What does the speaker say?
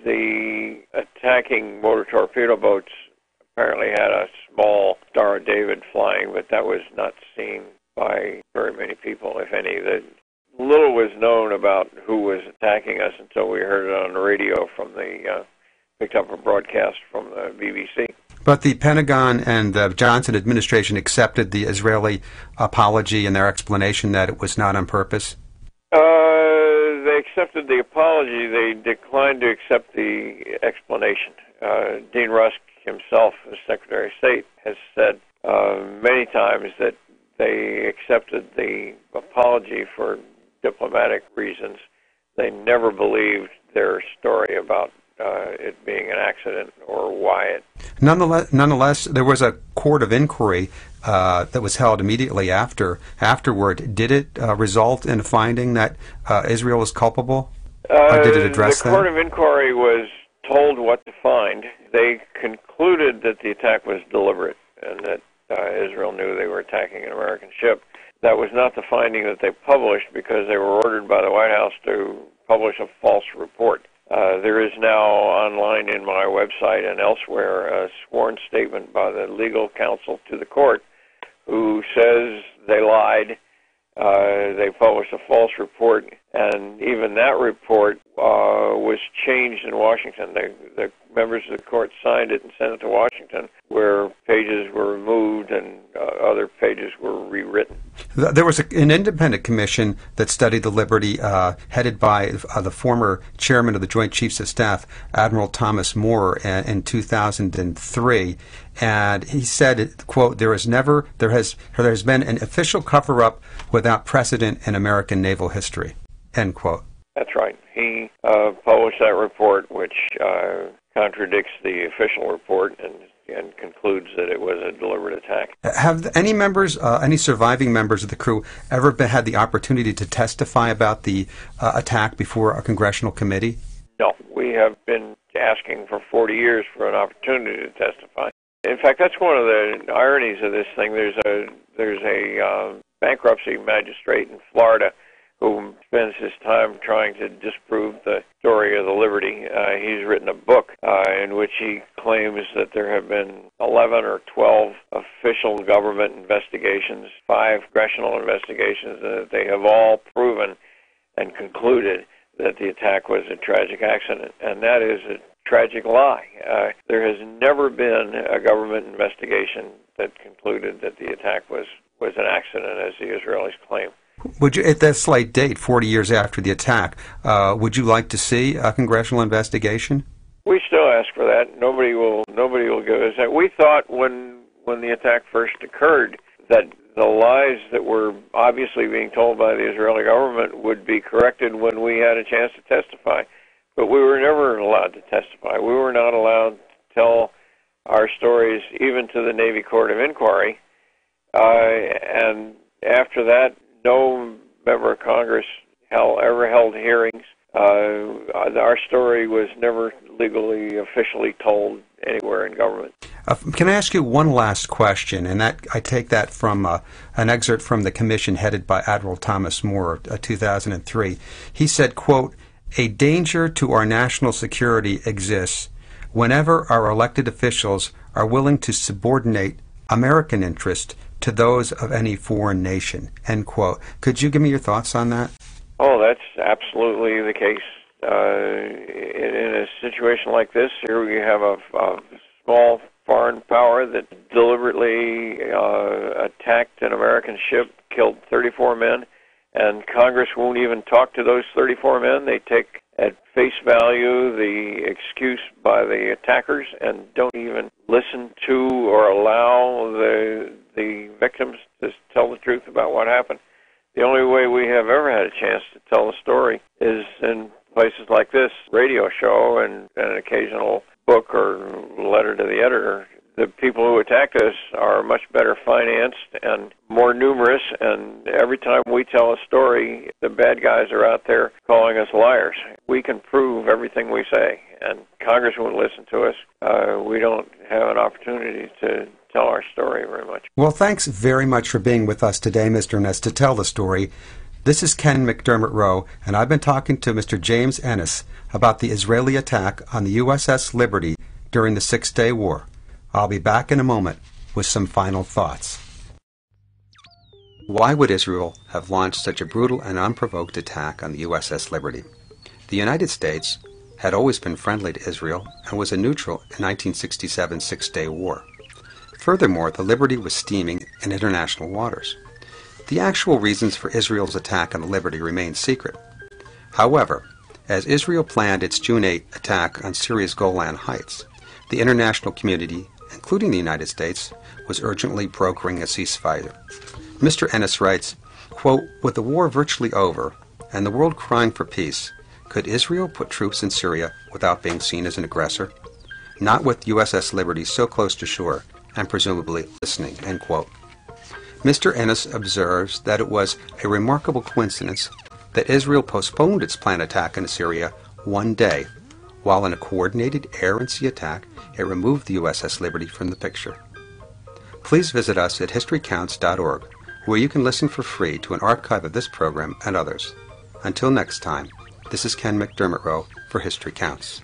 the attacking motor torpedo boats apparently had a small Star of David flying, but that was not seen by very many people, if any. Little was known about who was attacking us until we heard it on the radio from picked up a broadcast from the BBC. But the Pentagon and the Johnson administration accepted the Israeli apology and their explanation that it was not on purpose? They accepted the apology. They declined to accept the explanation. Dean Rusk himself, as Secretary of State, has said many times that they accepted the apology for diplomatic reasons. They never believed their story about it being an accident or why it. Nonetheless, there was a court of inquiry that was held immediately afterward. Did it result in a finding that Israel was culpable? Or did it address that? The court of inquiry was told what to find. They concluded that the attack was deliberate and that Israel knew they were attacking an American ship. That was not the finding that they published because they were ordered by the White House to publish a false report. There is now online in my website and elsewhere a sworn statement by the legal counsel to the court who says they lied. They published a false report, and even that report was changed in Washington. The members of the court signed it and sent it to Washington, where pages were removed and other pages were rewritten. There was an independent commission that studied the Liberty, headed by the former chairman of the Joint Chiefs of Staff, Admiral Thomas Moore, in 2003. And he said, quote, there has been an official cover-up without precedent in American naval history, end quote. That's right. He published that report, which contradicts the official report and concludes that it was a deliberate attack. Have any surviving members of the crew ever had the opportunity to testify about the attack before a congressional committee? No. We have been asking for 40 years for an opportunity to testify. In fact, that's one of the ironies of this thing. There's a bankruptcy magistrate in Florida who spends his time trying to disprove the story of the Liberty. He's written a book in which he claims that there have been 11 or 12 official government investigations, 5 congressional investigations, and that they have all proven and concluded that the attack was a tragic accident. And that is a tragic lie. There has never been a government investigation that concluded that the attack was an accident, as the Israelis claim. Would you, at that slight date, 40 years after the attack, would you like to see a congressional investigation? We still ask for that. Nobody will give us that. We thought when the attack first occurred that the lies that were obviously being told by the Israeli government would be corrected when we had a chance to testify. But we were never allowed to testify. We were not allowed to tell our stories even to the Navy Court of Inquiry. And after that, no member of Congress ever held hearings. Our story was never legally, officially told anywhere in government. Can I ask you one last question? And that I take that from an excerpt from the commission headed by Admiral Thomas Moore, 2003. He said, quote, "A danger to our national security exists whenever our elected officials are willing to subordinate American interest to those of any foreign nation," end quote. Could you give me your thoughts on that? Oh, that's absolutely the case. In a situation like this, here we have a small foreign power that deliberately attacked an American ship, killed 34 men, and Congress won't even talk to those 34 men. They take at face value the excuse by the attackers and don't even listen to or allow the victims to tell the truth about what happened. The only way we have ever had a chance to tell the story is in places like this radio show and an occasional book or letter to the editor. The people who attacked us are much better financed and more numerous, and every time we tell a story, the bad guys are out there calling us liars. We can prove everything we say, and Congress won't listen to us. We don't have an opportunity to tell our story very much. Well, thanks very much for being with us today, Mr. Ennes, to tell the story. This is Ken McDermott Rowe, and I've been talking to Mr. James Ennes about the Israeli attack on the USS Liberty during the Six-Day War. I'll be back in a moment with some final thoughts. Why would Israel have launched such a brutal and unprovoked attack on the USS Liberty? The United States had always been friendly to Israel and was a neutral in 1967's Six-Day War. Furthermore, the Liberty was steaming in international waters. The actual reasons for Israel's attack on the Liberty remain secret. However, as Israel planned its June 8 attack on Syria's Golan Heights, the international community, including the United States, was urgently brokering a ceasefire. Mr. Ennes writes, quote, "With the war virtually over and the world crying for peace, could Israel put troops in Syria without being seen as an aggressor? Not with USS Liberty so close to shore and presumably listening," end quote. Mr. Ennes observes that it was a remarkable coincidence that Israel postponed its planned attack into Syria one day, while in a coordinated air and sea attack, it removed the USS Liberty from the picture. Please visit us at historycounts.org, where you can listen for free to an archive of this program and others. Until next time, this is Ken McDermott Rowe for History Counts.